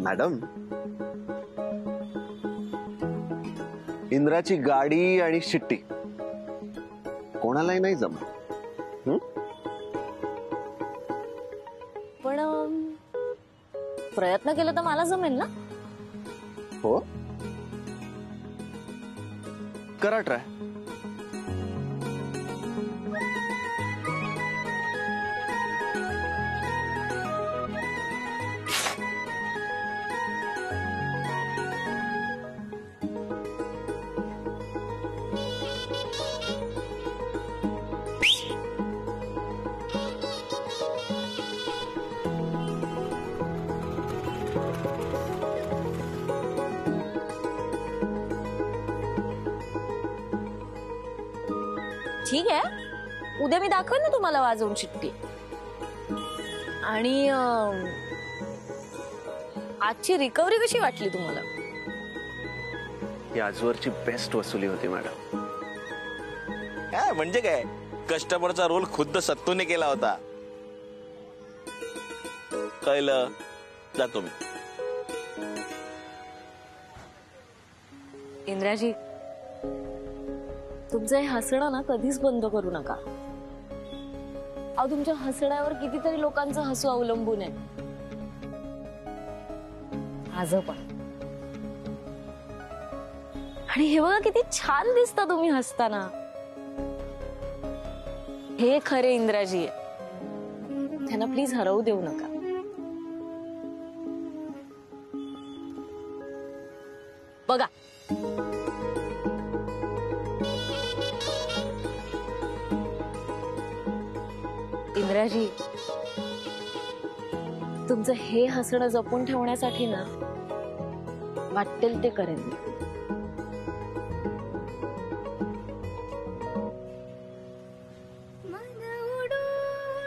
Madam, इंद्राची गाडी आणि शिट्टी कोणालाही नाही जमत. पण प्रयत्न केला तर मला जमेल ना? हो, करा ट्राय. ठीक आहे, उद्या मी दाखवेन ना तुम्हाला वाजवून शिट्टी. आणि आजची रिकव्हरी कशी वाटली तुम्हाला? ही आजवरची बेस्ट वसुली होती मॅडम. काय म्हणजे काय, कस्टमरचा रोल खुद्द सत्तूने केला होता. कळलं, जातो मी. इंद्राजी, तुमचं हे हसणं ना कधीच बंद करू नका. अहो, तुमच्या हसण्यावर कितीतरी लोकांचं हसू अवलंबून आहे. माझं पण. आणि हे बघा किती छान दिसता तुम्ही हसताना. हे खरे इंद्राजी आहे, त्यांना प्लीज हरवू देऊ नका. बघा, इंद्राजी, तुमचं हे हसणं जपून ठेवण्यासाठी ना वाटेल ते करेन.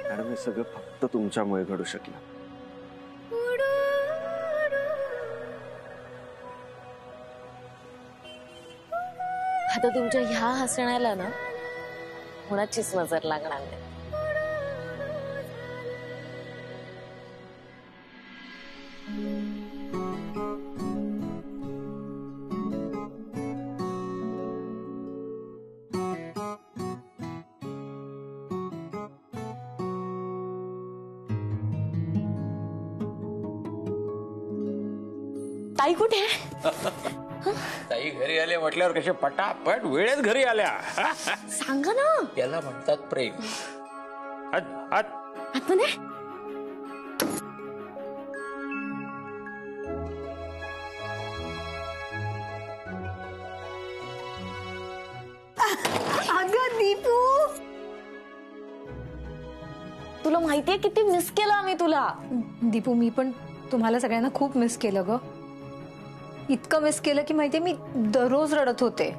मॅडम, हे सगळं फक्त तुमच्यामुळे घडू शकलं. आता तुमच्या ह्या हसण्याला ना कोणाचीच नजर लागणार नाही. ताई कुठे? ताई घरी आले म्हटल्यावर कसे पटापट वेळेत घरी आल्या. सांगा ना. याला म्हणतात प्रेम. आतमध्ये अगं दीपू, तुला माहितीये किती मिस केलं आम्ही तुला. दीपू, मी पण तुम्हाला सगळ्यांना खूप मिस केलं ग. इतकं मिस केलं की माहितीये मी दररोज रडत होते.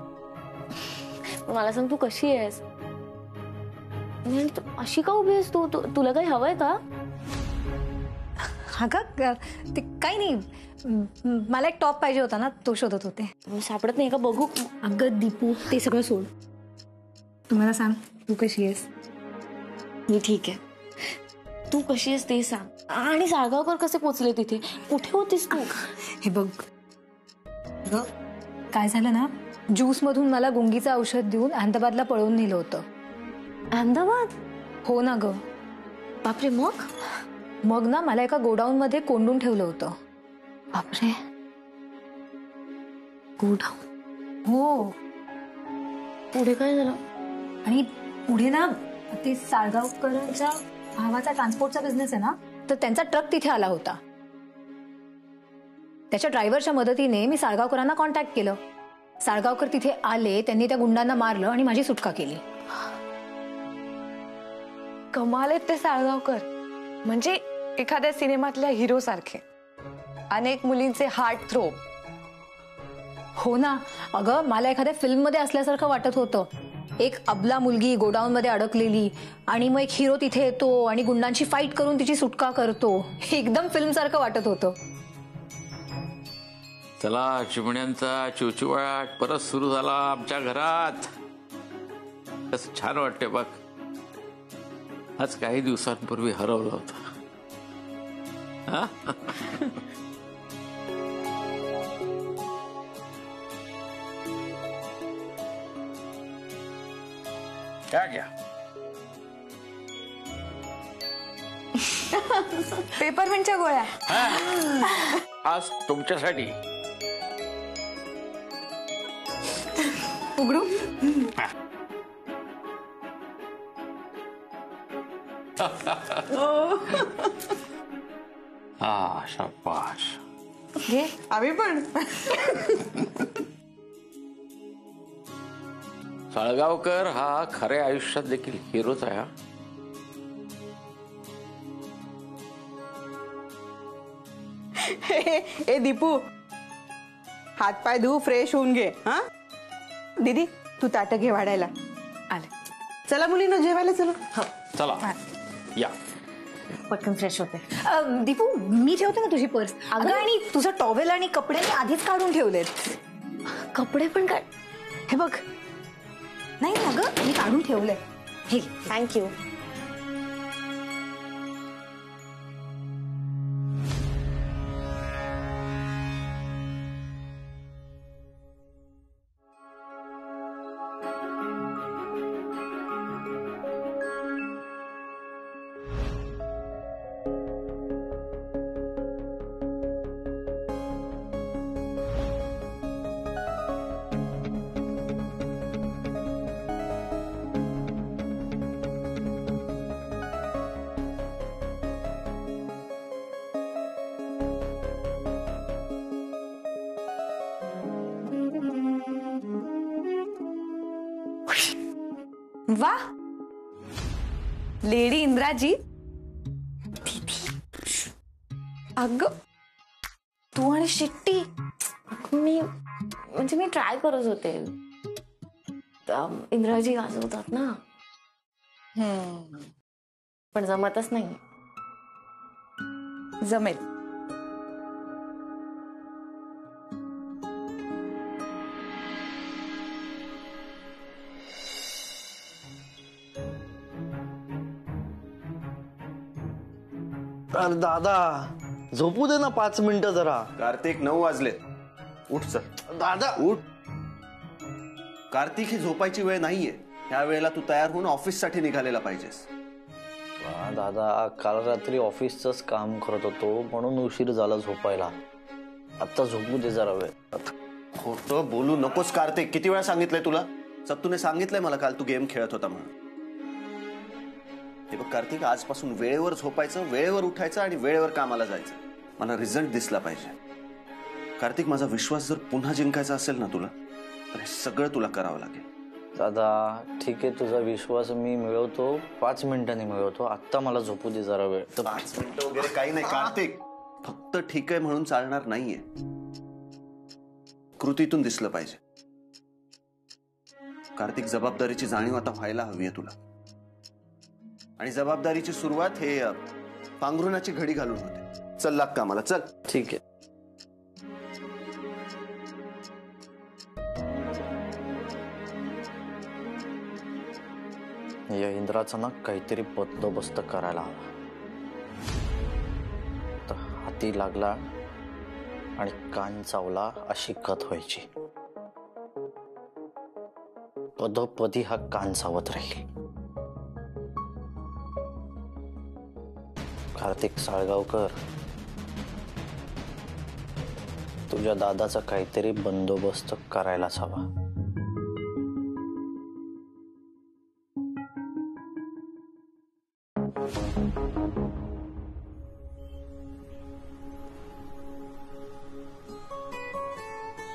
मला सांग, तू कशी आहेस? अशी का उभी आहेस तू? तुला काही हवंय का? अगं ते काही नाही, मला एक टॉप पाहिजे होता ना, तो शोधत होते. सापडत नाही का? बघू. अगं दीपू, ते सगळं सोड. तुम्हाला सांग, तू कशी आहेस? मी ठीक आहे. तू कशी आहेस ते सांग. आणि साळगावकर कसे पोचले तिथे? कुठे होतीस तू? हे बघ, काय झालं ना, ज्यूस मधून मला गुंगीचं औषध देऊन अहमदाबादला पळवून नेलं होतं. अहमदाबाद? हो ना ग. बापरे. मग ना मला एका गोडाऊन मध्ये कोंडून ठेवलं होतं. बापरे. गोडाऊन? हो. पुढे काय झालं? आणि पुढे ना, ते साळगावकरांच्या भावाचा ट्रान्सपोर्टचा बिझनेस आहे ना, तर त्यांचा ट्रक तिथे आला होता. त्याच्या ड्रायव्हरच्या मदतीने मी साळगावकरांना कॉन्टॅक्ट केलं. साळगावकर तिथे आले, त्यांनी त्या गुंडांना मारलं आणि माझी सुटका केली. कमाल आहेत ते साळगावकर. म्हणजे एखाद्या सिनेमातल्या हिरो सारखे. अनेक मुलींचे हार्ट थ्रोब. हो ना. अगं, मला एखाद्या फिल्म मध्ये असल्यासारखं वाटत होतं. एक अबला मुलगी गोडाऊन मध्ये अडकलेली आणि मग एक हिरो तिथे येतो आणि गुंडांची फाईट करून तिची सुटका करतो. एकदम फिल्म सारखं वाटत होतं. चला, चिमण्यांचा चिवचिवाट परत सुरू झाला आमच्या घरात. कसं छान वाटते बघ. आज काही दिवसांपूर्वी हरवलं होतं. हा? क्या घ्या. पेपरमिंटच्या गोळ्या. आज तुमच्यासाठी. उघडू. हा शाबाश. घे आम्ही पण. साळगावकर हा खऱ्या आयुष्यात देखील हिरोच आहे. ए दीपू, हातपाय धू, फ्रेश होऊन घे. हा दीदी, तू ताटं घे वाढायला. आले. चला मुलीनं जेवायला चला. चला या. पटकन फ्रेश होते. दीपू, मी ठेवते ना तुझी पर्स. अगं, आणि तुझं टॉवेल आणि कपडे मी आधीच काढून ठेवलेत. कपडे पण काय? हे बघ. नाही अगं, मी काढून ठेवलंय. हे थँक्यू. वा, लेडी इंद्राजी. अगं, तू आणि शिट्टी. मी ट्राय करत होते. इंद्राजी गाजवतात ना, पण जमतच नाही. जमेल. अरे दादा, झोपू दे ना 5 मिनिटं जरा. कार्तिक, 9 वाजले. उठ चल. दादा उठ. कार्तिक, ही झोपायची वेळ नाहीये. ह्या वेळेला तू तयार होऊन ऑफिस साठी निघालेला पाहिजेस. दादा, काल रात्री ऑफिसचंच काम करत होतो म्हणून उशीर झाला झोपायला. आता झोपू दे जरा वेळ. खोटं बोलू नकोस कार्तिक. किती वेळा सांगितलंय तुला? सत्तूने सांगितलंय मला काल तू गेम खेळत होता म्हणून. हे बघ कार्तिक, आजपासून वेळेवर झोपायचं, वेळेवर उठायचं आणि वेळेवर कामाला जायचं. मला रिझल्ट दिसला पाहिजे. कार्तिक, माझा विश्वास जर पुन्हा जिंकायचा असेल ना तुला, तर हे सगळं तुला करावं लागेल. दादा ठीक आहे, तुझा विश्वास मी मिळवतो. 5 मिनिटांनी मिळवतो. आत्ता मला झोपू दे जरा वेळ. 5 मिनिटं वगैरे काही नाही कार्तिक. फक्त ठीक आहे म्हणून चालणार नाहीये. कृतीतून दिसलं पाहिजे. कार्तिक, जबाबदारीची जाणीव आता व्हायला हवी आहे तुला. आणि जबाबदारीची सुरुवात हे पांघरुणाची घडी घालून होते. चल लाग कामाला, चल. ठीक आहे. या इंद्राचा ना काहीतरी बंदोबस्त करायला हवा. तर हाती लागला आणि कान चावला अशी कथ व्हायची. पदोपदी हा कान चावत राहील. कार्तिक साळगावकर, तुझ्या दादाचा काहीतरी बंदोबस्त करायलाच हवा.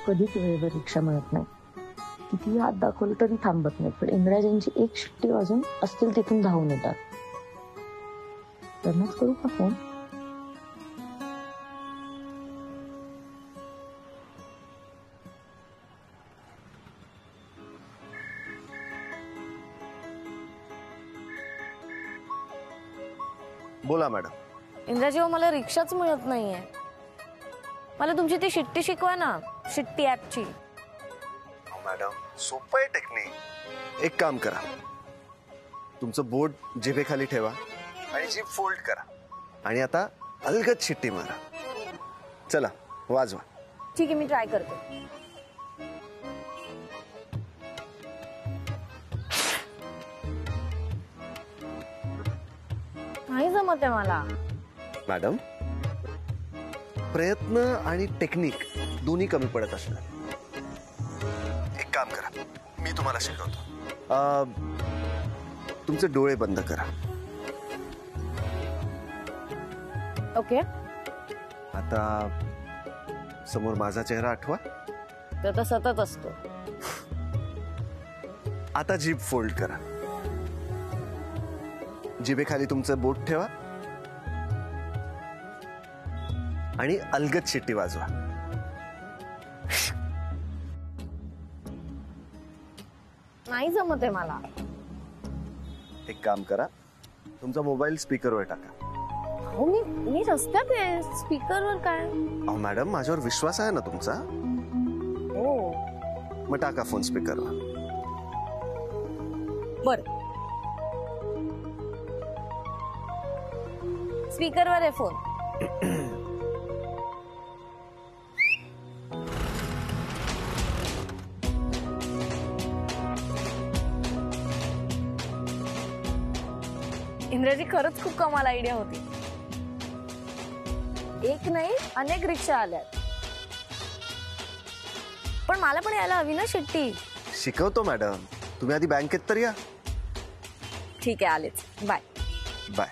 कधीच वेळेवर रिक्षा मिळत नाही. किती हात दाखवलं तरी थांबत नाही. पण इंग्रजांची एक शिट्टी वाजून असतील तिथून धावून येतात. त्यांनाच करू का फोन? बोला मॅडम. इंद्राजी, मला रिक्षाच मिळत नाहीये. मला तुमची ती शिट्टी शिकवा ना, शिट्टी ऍपची. मॅडम, सोपं आहे टेक्निक. एक काम करा, तुमचं बोट जिभेखाली ठेवा आणि जीभ फोल्ड करा आणि आता अलगद शिट्टी मारा. चला वाजवा. ठीक आहे, मी ट्राय करते. नाही जमत आहे मला. मॅडम, प्रयत्न आणि टेक्निक दोन्ही कमी पडत असणार. एक काम करा, मी तुम्हाला शिकवतो. तुमचे डोळे बंद करा. ओके. आता समोर माझा चेहरा आठवा. तर सतत असतो. आता जीभ फोल्ड करा. जिभेखाली तुमचं बोट ठेवा आणि अलगद शिट्टी वाजवा. नाही जमत आहे मला. एक काम करा, तुमचा मोबाईल स्पीकरवर टाका. हो, मी रस्त्यात आहे. स्पीकरवर काय? अहो मॅडम, माझ्यावर विश्वास आहे ना तुमचा? हो. मग टाका फोन स्पीकरवर. बर, स्पीकरवर आहे फोन. इंद्राजी, खरंच खूप कमाल आयडिया होती. एक नाही, अनेक रिक्षा आल्यात. पण मला पण यायला हवी ना शिट्टी. शिकवतो मॅडम, तुम्ही आधी बँकेत तर या. ठीक आहे, आलेच. Bye bye.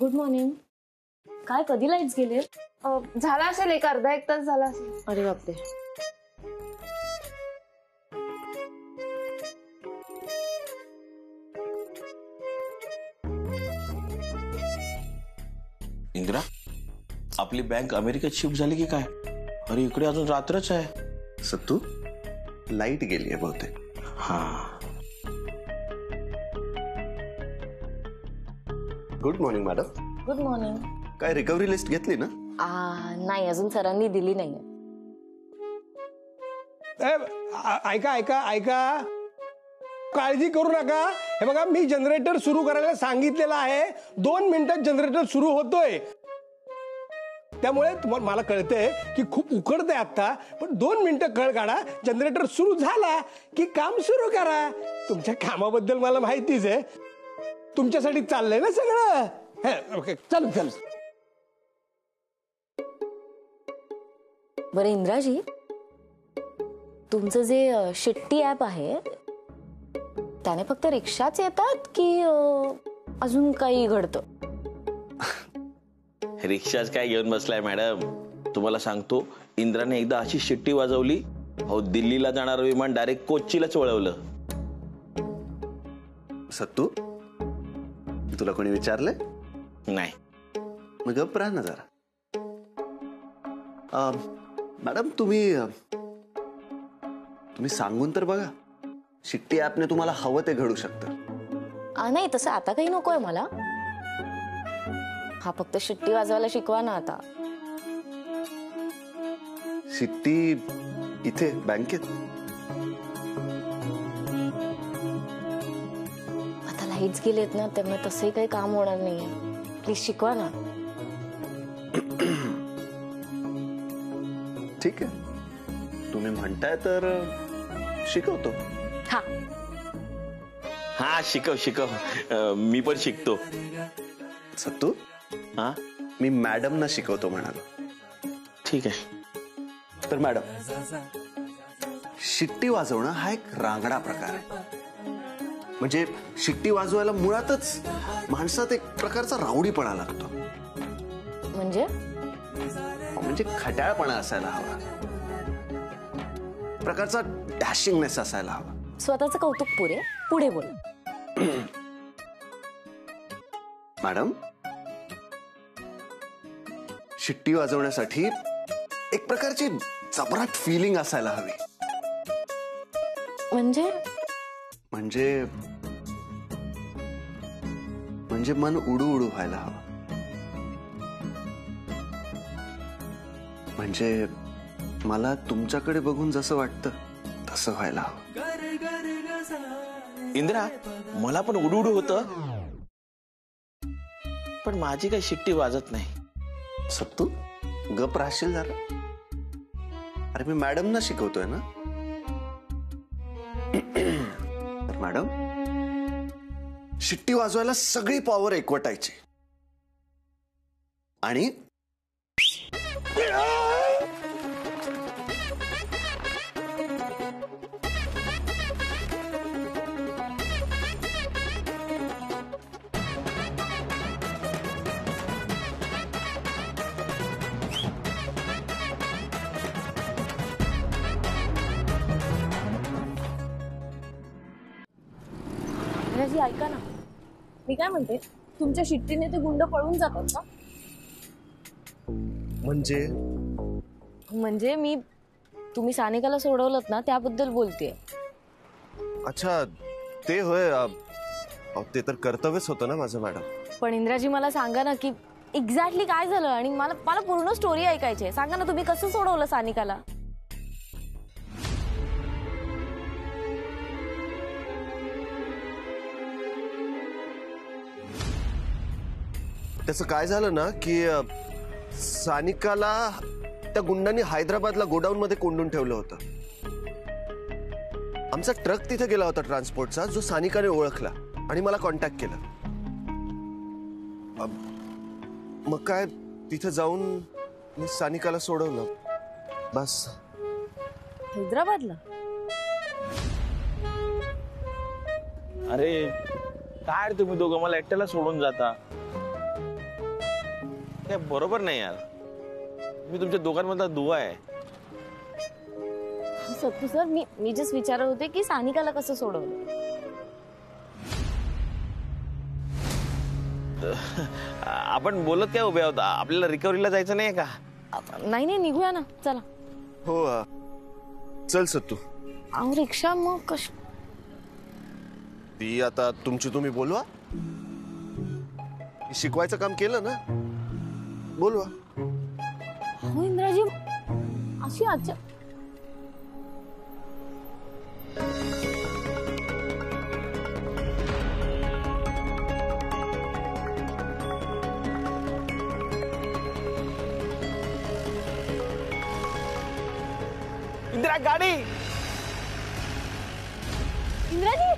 Good morning. काय, कधी लाईट्स गेले? झाला असेल, एक अर्धा एक तास झाला असेल. अरे बापरे. इंदिरा, आपली बँक अमेरिकेत शिफ्ट झाली की काय? अरे इकडे अजून रात्रच आहे. सत्तू, लाईट गेली आहे बहुतेक. हा. Good morning madam. Good morning. काय रिकव्हरी लिस्ट घेतली ना? नाही, अजून सरांनी दिली नाहीये. ऐका ऐका ऐका, काळजी करू नका. हे बघा, मी जनरेटर सुरू करायला सांगितलेलं आहे. 2 मिनिटात जनरेटर सुरू होतोय. त्यामुळे तुम्हाला, मला कळतंय की खूप उकडतंय आता, पण 2 मिनिटं कळ काढा. जनरेटर सुरू झाला की काम सुरू करा. तुमच्या कामाबद्दल मला माहितीच आहे. तुमच्यासाठी चाललंय ना सगळं. ओके, चालू चालू. बरं इंद्राजी, तुमचं जे शिट्टी ऍप आहे त्याने फक्त रिक्षाच येतात की अजून काही घडतं? रिक्षाच काय घेऊन बसलाय मॅडम? तुम्हाला सांगतो, इंद्राने एकदा अशी शिट्टी वाजवली, अहो दिल्लीला जाणारं विमान डायरेक्ट कोच्चीलाच वळवलं. सत्तू, तुला कोणी विचारले? नाही. मग गप्प राहा ना जरा. मॅडम, तुम्ही सांगून तर बघा. शिट्टी ऍपने तुम्हाला हवं ते घडू शकतं. नाही, तसं आता काही नकोय मला. हा, फक्त शिट्टी वाजवायला शिकवा ना आता. शिट्टी इथे बँकेत? आता लाईट्स गेलेत ना, त्यामुळे तसंही काही काम होणार नाहीये. प्लीज शिकवा ना. ठीक आहे, तुम्ही म्हणताय तर शिकवतो. हा हा, शिकव शिकव. मी पण शिकतो. सत्तू, हा, मी मॅडमना शिकवतो म्हणालो. ठीक आहे. तर मॅडम, शिट्टी वाजवणं हा एक रांगडा प्रकार आहे. म्हणजे शिट्टी वाजवायला मुळातच माणसात एक प्रकारचा रावडीपणा लागतो. म्हणजे खट्याळपणा असायला हवा, प्रकारचा डॅशिंगनेस असायला हवा. स्वतःचं कौतुक पुरे, पुढे बोल. मॅडम, शिट्टी वाजवण्यासाठी एक प्रकारची जबराट फिलिंग असायला हवी. म्हणजे म्हणजे म्हणजे मन उडू उडू व्हायला हवं. म्हणजे मला तुमच्याकडे बघून जसं वाटतं तसं व्हायला हवं. इंद्रा, मला पण उडू उडू होतं, पण माझी काही शिट्टी वाजत नाही. सत्तू, गप राहशील जरा. अरे मी मॅडमना शिकवतोय ना. तर मॅडम, शिट्टी वाजवायला सगळी पॉवर एकवटायची आणि इंद्राजी ऐका ना, मी काय म्हणते, तुमच्या शिट्टीने ते गुंड पळून जातात का? म्हणजे मी तुम्ही सानिकाला सोडवलं ना त्याबद्दल बोलतेय. अच्छा, ते होय. ते तर कर्तव्यच होतं ना माझं मॅडम. पण इंद्राजी मला सांगा ना की एक्झॅक्टली काय झालं, आणि मला पूर्ण स्टोरी ऐकायची आहे. सांगा ना, तुम्ही कसं सोडवलं सानिकाला? त्याचं काय झालं ना की सानिकाला त्या गुंडांनी हैदराबादला गोडाऊन मध्ये कोंडून ठेवलं होतं. आमचा ट्रक तिथे गेला होता ट्रान्सपोर्टचा, जो सानिकाने ओळखला आणि मला कॉन्टॅक्ट केला. मग काय, तिथे जाऊन मी सानिकाला सोडवलं, बस. हैदराबादला? अरे काय रे तुम्ही दोघं मला एकट्याला सोडून जाता? काय बरोबर नाही यार. मी तुमच्या दोघांमधला दुवा आहे. सत्तू सर, मी जस्ट विचारत होते की सानिकाला कसं सोडवलं. आपण बोलत काय उभे आहोत? आपल्याला रिकव्हरीला जायचं नाही का? नाही निघूया ना, चला. हो, चल सत्तू. अहो रिक्षा मग कश? ती आता तुमची तुम्ही बोलवा. शिकवायचं काम केलं ना, बोलवा. हो इंद्राजी, अशी अच्छा. इंदिरा, गाडी. इंद्राजी